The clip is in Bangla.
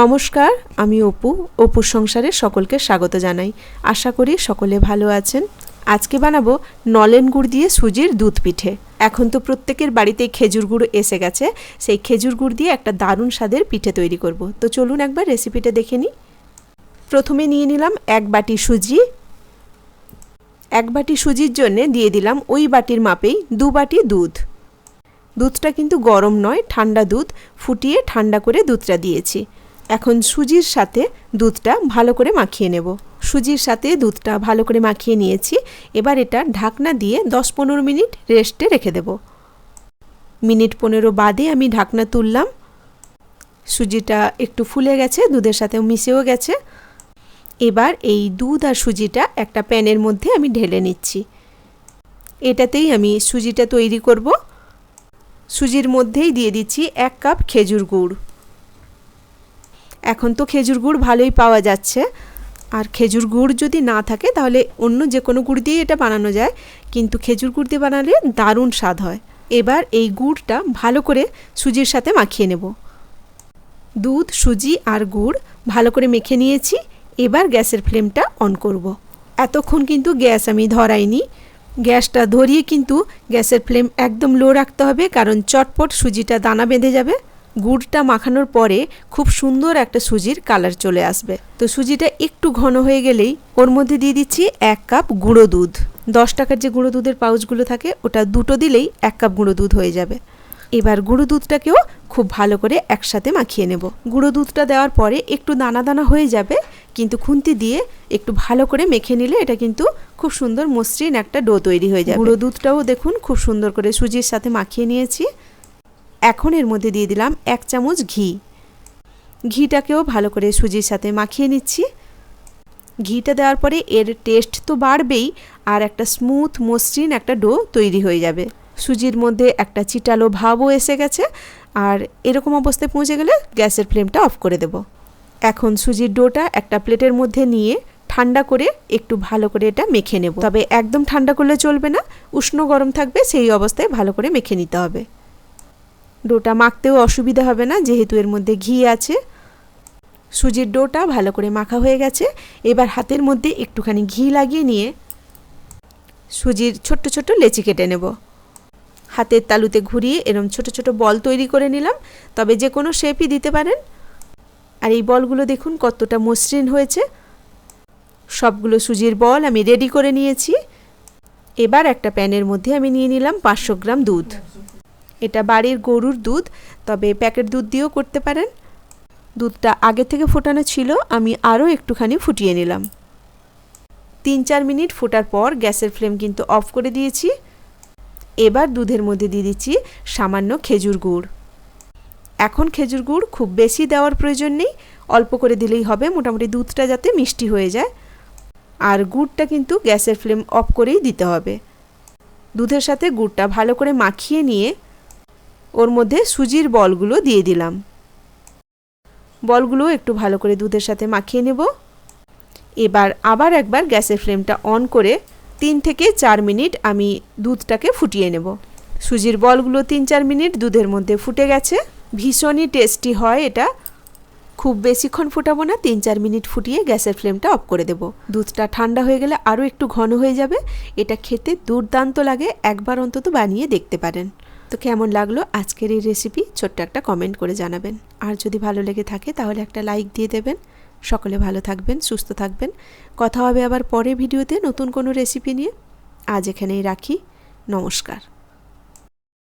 নমস্কার, আমি অপুর সংসারে সকলকে স্বাগত জানাই। আশা করি সকলে ভালো আছেন। আজকে বানাবো নলেন গুড় দিয়ে সুজির দুধ পিঠে। এখন তো প্রত্যেকের বাড়িতেই খেজুর গুড় এসে গেছে, সেই খেজুর গুড় দিয়ে একটা দারুণ স্বাদের পিঠে তৈরি করব। তো চলুন একবার রেসিপিটা দেখে নিই। প্রথমে নিয়ে নিলাম এক বাটি সুজি। এক বাটি সুজির জন্য দিয়ে দিলাম ওই বাটির মাপেই 2 বাটি দুধ। দুধটা কিন্তু গরম নয়, ঠান্ডা দুধ, ফুটিয়ে ঠান্ডা করে দুধটা দিয়েছি। এখন সুজির সাথে দুধটা ভালো করে মাখিয়ে নেব। সুজির সাথে দুধটা ভালো করে মাখিয়ে নিয়েছি। এবার এটা ঢাকনা দিয়ে 10-15 মিনিট রেস্টে রেখে দেব। মিনিট 15 বাদে আমি ঢাকনা তুললাম। সুজিটা একটু ফুলে গেছে, দুধের সাথে মিশেও গেছে। এবার এই দুধ আর সুজিটা একটা প্যানের মধ্যে আমি ঢেলে নিচ্ছি। এটাতেই আমি সুজিটা তৈরি করব। সুজির মধ্যেই দিয়ে দিচ্ছি 1 কাপ খেজুর গুড়। এখন তো খেজুর গুড় ভালোই পাওয়া যাচ্ছে, আর খেজুর গুড় যদি না থাকে তাহলে অন্য যে কোনো গুড় দিয়ে এটা বানানো যায়, কিন্তু খেজুর গুড় দিয়ে বানালে দারুণ স্বাদ হয়। এবার এই গুড়টা ভালো করে সুজির সাথে মাখিয়ে নেব। দুধ, সুজি আর গুড় ভালো করে মেখে নিয়েছি। এবার গ্যাসের ফ্লেমটা অন করব। এতক্ষণ কিন্তু গ্যাস আমি ধরাইনি। গ্যাসটা ধরিয়ে কিন্তু গ্যাসের ফ্লেম একদম লো রাখতে হবে, কারণ চটপট সুজিটা দানা বেঁধে যাবে। গুড়টা মাখানোর পরে খুব সুন্দর একটা সুজির কালার চলে আসবে। তো সুজিটা একটু ঘন হয়ে গেলেই ওর মধ্যে দিয়ে দিচ্ছি 1 কাপ গুঁড়ো দুধ। 10 টাকার যে গুঁড়ো দুধের পাউচগুলো থাকে, ওটা 2টো দিলেই 1 কাপ গুঁড়ো দুধ হয়ে যাবে। এবার গুঁড়ো দুধটাকেও খুব ভালো করে একসাথে মাখিয়ে নেব। গুঁড়ো দুধটা দেওয়ার পরে একটু দানা দানা হয়ে যাবে, কিন্তু খুন্তি দিয়ে একটু ভালো করে মেখে নিলে এটা কিন্তু খুব সুন্দর মসৃণ একটা ডো তৈরি হয়ে যাবে। গুঁড়ো দুধটাও দেখুন খুব সুন্দর করে সুজির সাথে মাখিয়ে নিয়েছি। এখন এর মধ্যে দিয়ে দিলাম 1 চামচ ঘি। ঘিটাকেও ভালো করে সুজির সাথে মাখিয়ে নিচ্ছি। ঘিটা দেওয়ার পরে এর টেস্ট তো বাড়বেই, আর একটা স্মুথ মসৃণ একটা ডো তৈরি হয়ে যাবে। সুজির মধ্যে একটা চিটালো ভাবও এসে গেছে, আর এরকম অবস্থায় পৌঁছে গেলে গ্যাসের ফ্লেমটা অফ করে দেব। এখন সুজির ডোটা একটা প্লেটের মধ্যে নিয়ে ঠান্ডা করে একটু ভালো করে এটা মেখে নেব। তবে একদম ঠান্ডা করলে চলবে না, উষ্ণ গরম থাকবে, সেই অবস্থায় ভালো করে মেখে নিতে হবে। ডোটা মাখতেও অসুবিধা হবে না, যেহেতু এর মধ্যে ঘি আছে। সুজির ডোটা ভালো করে মাখা হয়ে গেছে। এবার হাতের মধ্যে একটুখানি ঘি লাগিয়ে নিয়ে সুজির ছোট্ট ছোট্ট লেচি কেটে নেব। হাতের তালুতে ঘুরিয়ে এরকম ছোট ছোট বল তৈরি করে নিলাম। তবে যে কোনো শেপই দিতে পারেন। আর এই বলগুলো দেখুন কতটা মসৃণ হয়েছে। সবগুলো সুজির বল আমি রেডি করে নিয়েছি। এবার একটা প্যানের মধ্যে আমি নিয়ে নিলাম 500 গ্রাম দুধ। এটা বাড়ির গরুর দুধ, তবে প্যাকেট দুধ দিয়েও করতে পারেন। দুধটা আগে থেকে ফোটানো ছিল, আমি আরও একটুখানি ফুটিয়ে নিলাম। 3-4 মিনিট ফোটার পর গ্যাসের ফ্লেম কিন্তু অফ করে দিয়েছি। এবার দুধের মধ্যে দিয়ে দিচ্ছি সামান্য খেজুর গুড়। এখন খেজুর গুড় খুব বেশি দেওয়ার প্রয়োজন নেই, অল্প করে দিলেই হবে, মোটামুটি দুধটা যাতে মিষ্টি হয়ে যায়। আর গুড়টা কিন্তু গ্যাসের ফ্লেম অফ করেই দিতে হবে। দুধের সাথে গুড়টা ভালো করে মাখিয়ে নিয়ে ওর মধ্যে সুজির বলগুলো দিয়ে দিলাম। বলগুলো একটু ভালো করে দুধের সাথে মাখিয়ে নেব। এবার আবার একবার গ্যাসের ফ্লেমটা অন করে 3 থেকে 4 মিনিট আমি দুধটাকে ফুটিয়ে নেব। সুজির বলগুলো 3-4 মিনিট দুধের মধ্যে ফুটে গেছে। ভীষণই টেস্টি হয় এটা। খুব বেশিক্ষণ ফোটাবো না, 3-4 মিনিট ফুটিয়ে গ্যাসের ফ্লেমটা অফ করে দেব। দুধটা ঠান্ডা হয়ে গেলে আরও একটু ঘন হয়ে যাবে। এটা খেতে দুর্দান্ত লাগে, একবার অন্তত বানিয়ে দেখতে পারেন। তো কেমন লাগলো আজকের এই রেসিপি ছোট্ট একটা কমেন্ট করে জানাবেন। আর যদি ভালো লেগে থাকে তাহলে একটা লাইক দিয়ে দেবেন। সকলে ভালো থাকবেন, সুস্থ থাকবেন। কথা হবে আবার পরের ভিডিওতে নতুন কোনো রেসিপি নিয়ে। আজ এখানেই রাখি। নমস্কার।